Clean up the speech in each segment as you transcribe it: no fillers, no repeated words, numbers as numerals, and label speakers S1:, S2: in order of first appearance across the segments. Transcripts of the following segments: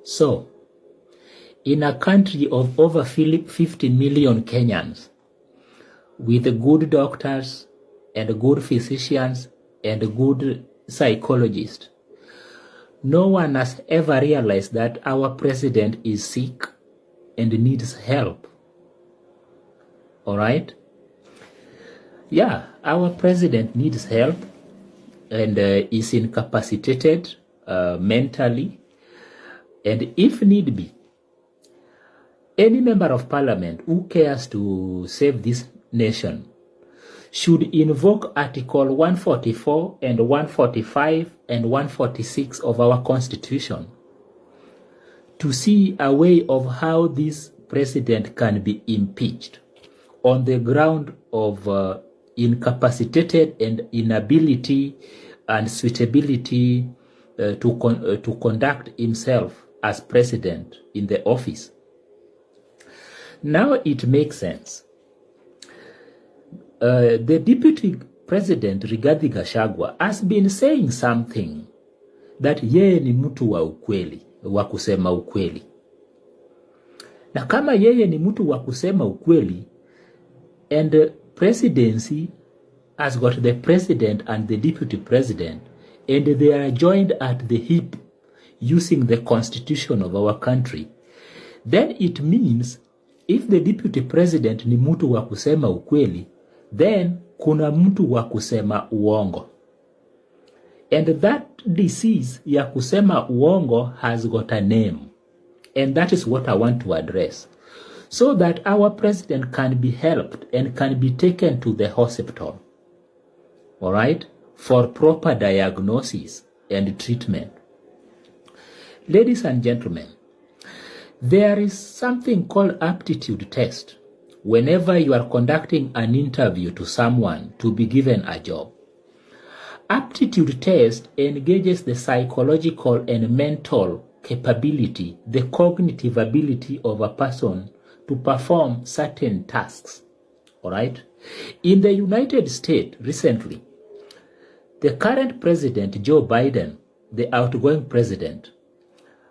S1: So, in a country of over 50 million Kenyans, with good doctors and good physicians and good psychologists, no one has ever realized that our president is sick and needs help. All right? Yeah, our president needs help and is incapacitated mentally. And if need be, any member of parliament who cares to save this nation should invoke Article 144 and 145 and 146 of our Constitution to see a way of how this president can be impeached on the ground of incapacitated and inability and suitability to conduct himself as president in the office. Now it makes sense. The deputy president Rigathi Gachagua has been saying something that yeye ni mtu wa ukweli, wa kusema ukweli. Na kama yeye ni mtu wa kusema ukweli, and the presidency has got the president and the deputy president, and they are joined at the hip using the constitution of our country, then it means if the deputy president ni mtu wa kusema ukweli, then kuna mtu wa kusema uongo. And that disease ya kusema uongo has got a name. And that is what I want to address. So that our president can be helped and can be taken to the hospital. All right? For proper diagnosis and treatment. Ladies and gentlemen, there is something called aptitude test whenever you are conducting an interview to someone to be given a job. Aptitude test engages the psychological and mental capability, the cognitive ability of a person to perform certain tasks. All right? In the United States recently, the current president, Joe Biden, the outgoing president,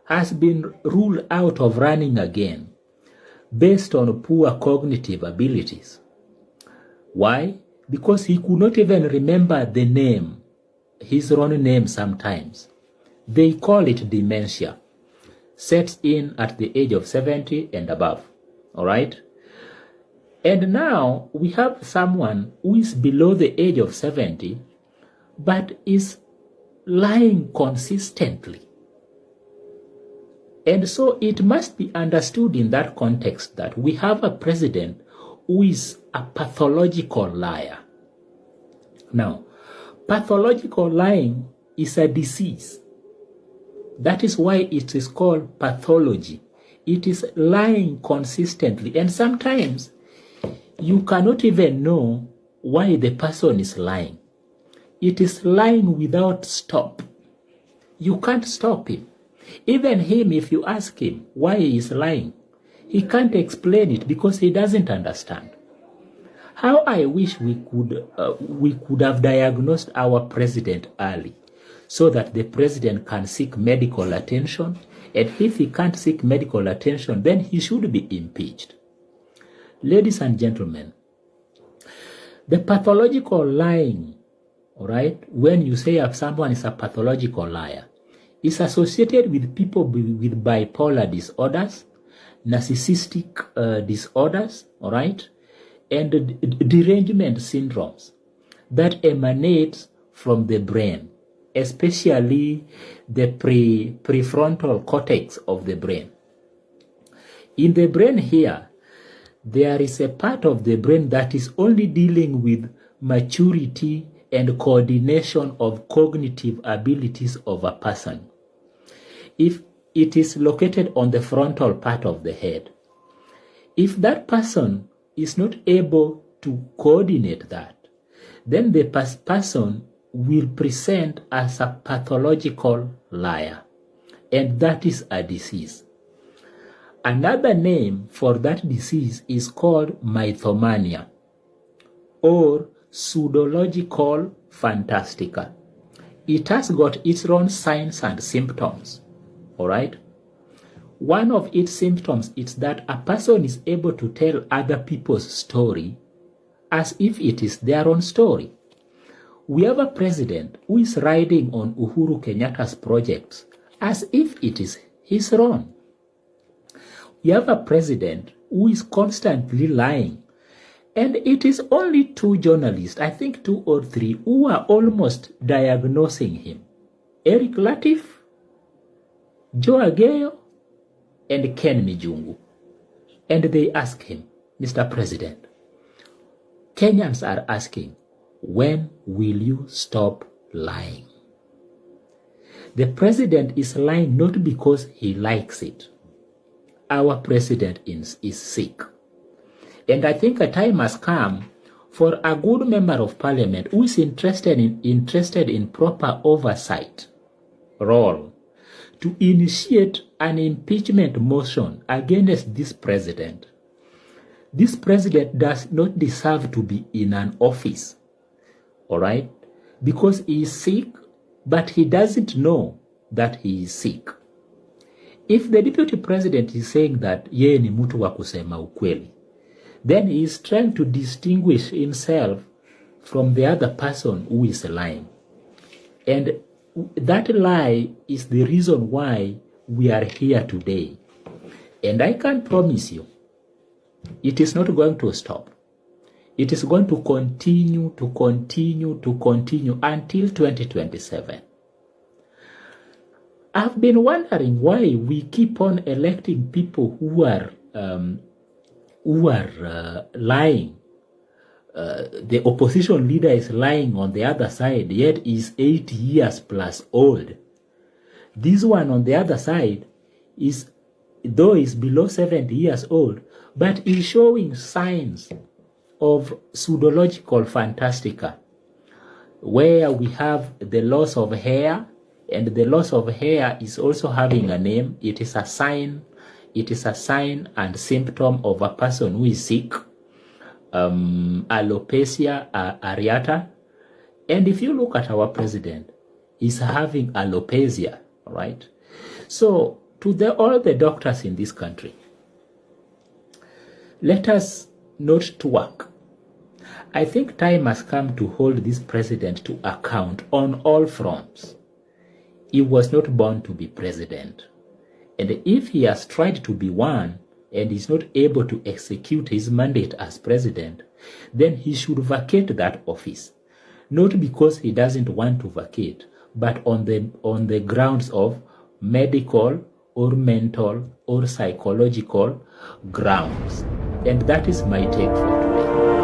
S1: has been ruled out of running again based on poor cognitive abilities. Why? Because he could not even remember the name, his own name sometimes. They call it dementia. Sets in at the age of 70 and above. All right? And now we have someone who is below the age of 70 but is lying consistently. And so it must be understood in that context that we have a president who is a pathological liar. Now, pathological lying is a disease. That is why it is called pathology. It is lying consistently. And sometimes you cannot even know why the person is lying. It is lying without stop. You can't stop him. Even him, if you ask him why he is lying, he can't explain it because he doesn't understand. How I wish we could have diagnosed our president early so that the president can seek medical attention, and if he can't seek medical attention, then he should be impeached. Ladies and gentlemen, the pathological lying, all right, when you say if someone is a pathological liar, is associated with people with bipolar disorders, narcissistic disorders, all right, and derangement syndromes that emanate from the brain, especially the prefrontal cortex of the brain. In the brain here, there is a part of the brain that is only dealing with maturity and coordination of cognitive abilities of a person. If it is located on the frontal part of the head, if that person is not able to coordinate that, then the person will present as a pathological liar, and that is a disease. Another name for that disease is called mythomania or pseudological fantastica. It has got its own signs and symptoms. All right? one of its symptoms is that a person is able to tell other people's story as if it is their own story. We have a president who is riding on Uhuru Kenyatta's projects as if it is his own. We have a president who is constantly lying. And it is only 2 journalists, I think 2 or 3, who are almost diagnosing him. Eric Latif, Joe Ageyo, and Ken Mijungu. And they ask him, Mr. President, Kenyans are asking, when will you stop lying? The president is lying not because he likes it. Our president is sick. And I think a time has come for a good member of parliament who is interested in proper oversight role to initiate an impeachment motion against this president. This president does not deserve to be in an office, all right? Because he is sick, but he doesn't know that he is sick. If the deputy president is saying that yeye ni mtu wa kusema ukweli, then he is trying to distinguish himself from the other person who is lying. And that lie is the reason why we are here today. And I can promise you, it is not going to stop. It is going to continue until 2027. I've been wondering why we keep on electing people who are lying. The opposition leader is lying on the other side, yet is 80 years plus old. This one on the other side is, though is below 70 years old, but is showing signs of pseudological fantastica, where we have the loss of hair, and the loss of hair is also having a name. It is a sign and symptom of a person who is sick, alopecia areata. And if you look at our president, he's having alopecia, right? So to all the doctors in this country, let us not twerk. I think time has come to hold this president to account on all fronts. He was not born to be president. And if he has tried to be one and is not able to execute his mandate as president, then he should vacate that office. Not because he doesn't want to vacate, but on the grounds of medical or mental or psychological grounds. And that is my take for today.